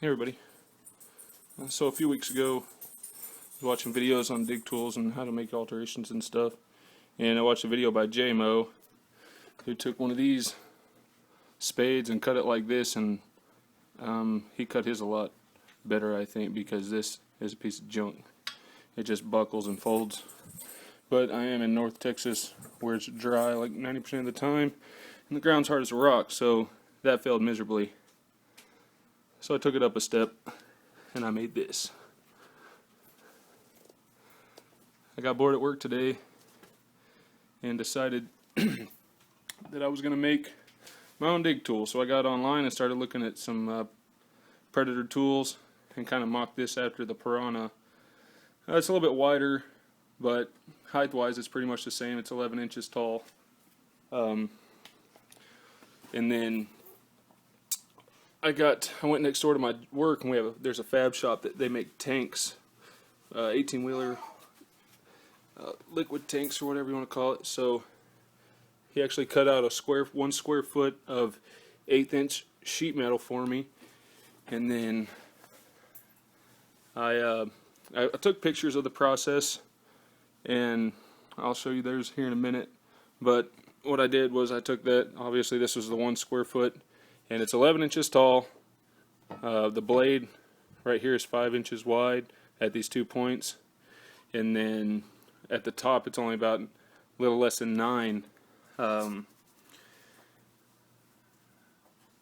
Hey everybody. So a few weeks ago, I was watching videos on dig tools and how to make alterations and stuff, and I watched a video by JMO who took one of these spades and cut it like this, and he cut his a lot better, I think, because this is a piece of junk. It just buckles and folds. But I am in North Texas where it's dry like 90% of the time, and the ground's hard as a rock, so that failed miserably. So I took it up a step and I made this. I got bored at work today and decided that I was going to make my own dig tool. So I got online and started looking at some Predator tools and kind of mocked this after the Piranha. It's a little bit wider, but height-wise it's pretty much the same. It's 11 inches tall. And then I went next door to my work, and there's a fab shop that they make tanks, 18-wheeler liquid tanks or whatever you want to call it. So he actually cut out a 1 square foot of 1/8 inch sheet metal for me, and then I took pictures of the process, and I'll show you those here in a minute. But what I did was I took that. Obviously, this was the 1 square foot. And it's 11 inches tall. The blade right here is 5 inches wide at these 2 points. And then at the top it's only about a little less than 9. But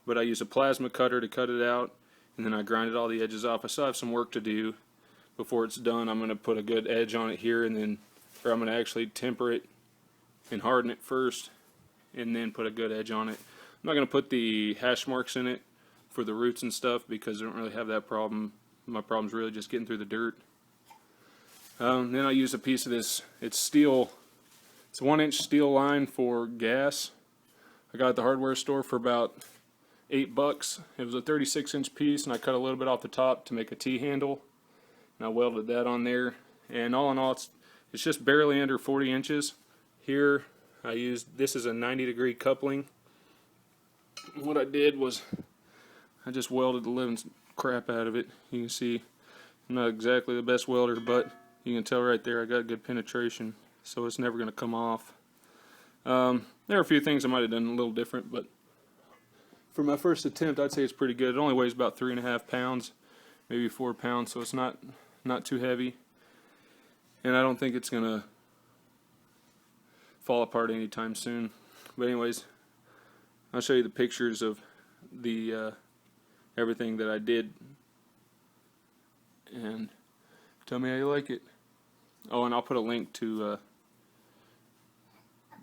I use a plasma cutter to cut it out. And then I grinded all the edges off. I still have some work to do before it's done. I'm going to put a good edge on it here, and then I'm going to actually temper it and harden it first, and then put a good edge on it. I'm not going to put the hash marks in it for the roots and stuff because I don't really have that problem. My problem's really just getting through the dirt. Then I use a piece of this. It's steel. It's a 1-inch steel line for gas. I got it at the hardware store for about $8. It was a 36-inch piece, and I cut a little bit off the top to make a T-handle, and I welded that on there. And all in all, it's just barely under 40 inches. Here, this is a 90-degree coupling. What I did was I just welded the living crap out of it. You can see I'm not exactly the best welder, but you can tell right there I got good penetration, so it's never going to come off. There are a few things I might have done a little different, but for my first attempt I'd say it's pretty good. It only weighs about 3.5 pounds, maybe 4 pounds, so it's not too heavy, and I don't think it's going to fall apart anytime soon. But anyways, I'll show you the pictures of the everything that I did, and tell me how you like it. Oh, and I'll put a link to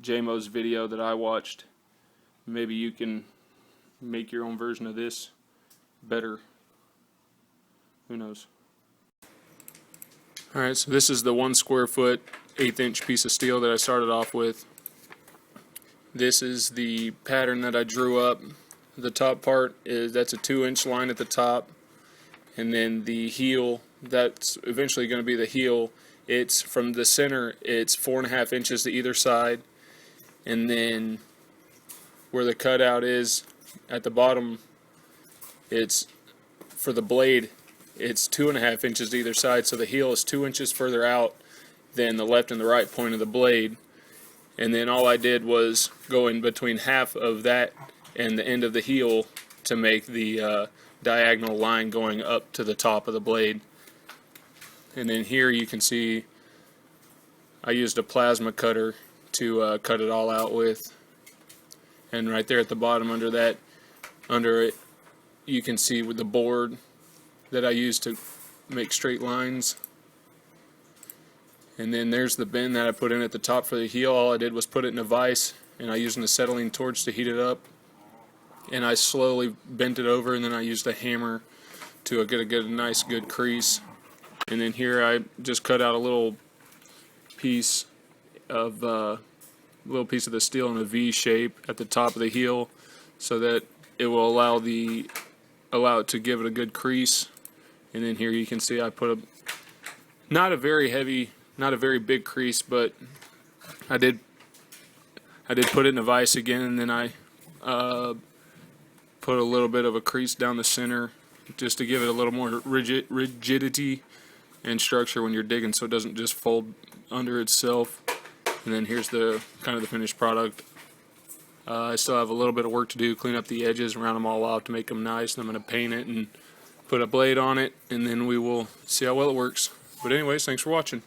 JMO's video that I watched. Maybe you can make your own version of this better. Who knows? Alright, so this is the 1 square foot 1/8 inch piece of steel that I started off with. This is the pattern that I drew up. The top part that's a 2-inch line at the top, and then the heel, that's eventually going to be the heel. It's from the center, it's 4.5 inches to either side, and then where the cutout is at the bottom, it's for the blade, it's 2.5 inches to either side, so the heel is 2 inches further out than the left and the right point of the blade. And then all I did was go in between half of that and the end of the heel to make the diagonal line going up to the top of the blade. And then here you can see I used a plasma cutter to cut it all out with. And right there at the bottom under it, you can see with the board that I used to make straight lines. And then there's the bend that I put in at the top for the heel. All I did was put it in a vise, and I used an acetylene torch to heat it up. And I slowly bent it over, and then I used a hammer to get a nice good crease. And then here I just cut out a little piece of the steel in a V shape at the top of the heel, so that it will allow it to give it a good crease. And then here you can see I put not a very big crease, but I did put it in a vise again, and then I put a little bit of a crease down the center just to give it a little more rigidity and structure when you're digging, so it doesn't just fold under itself. And then here's the kind of the finished product. I still have a little bit of work to do, clean up the edges, round them all off to make them nice, and I'm going to paint it and put a blade on it, and then we will see how well it works. But anyways, thanks for watching.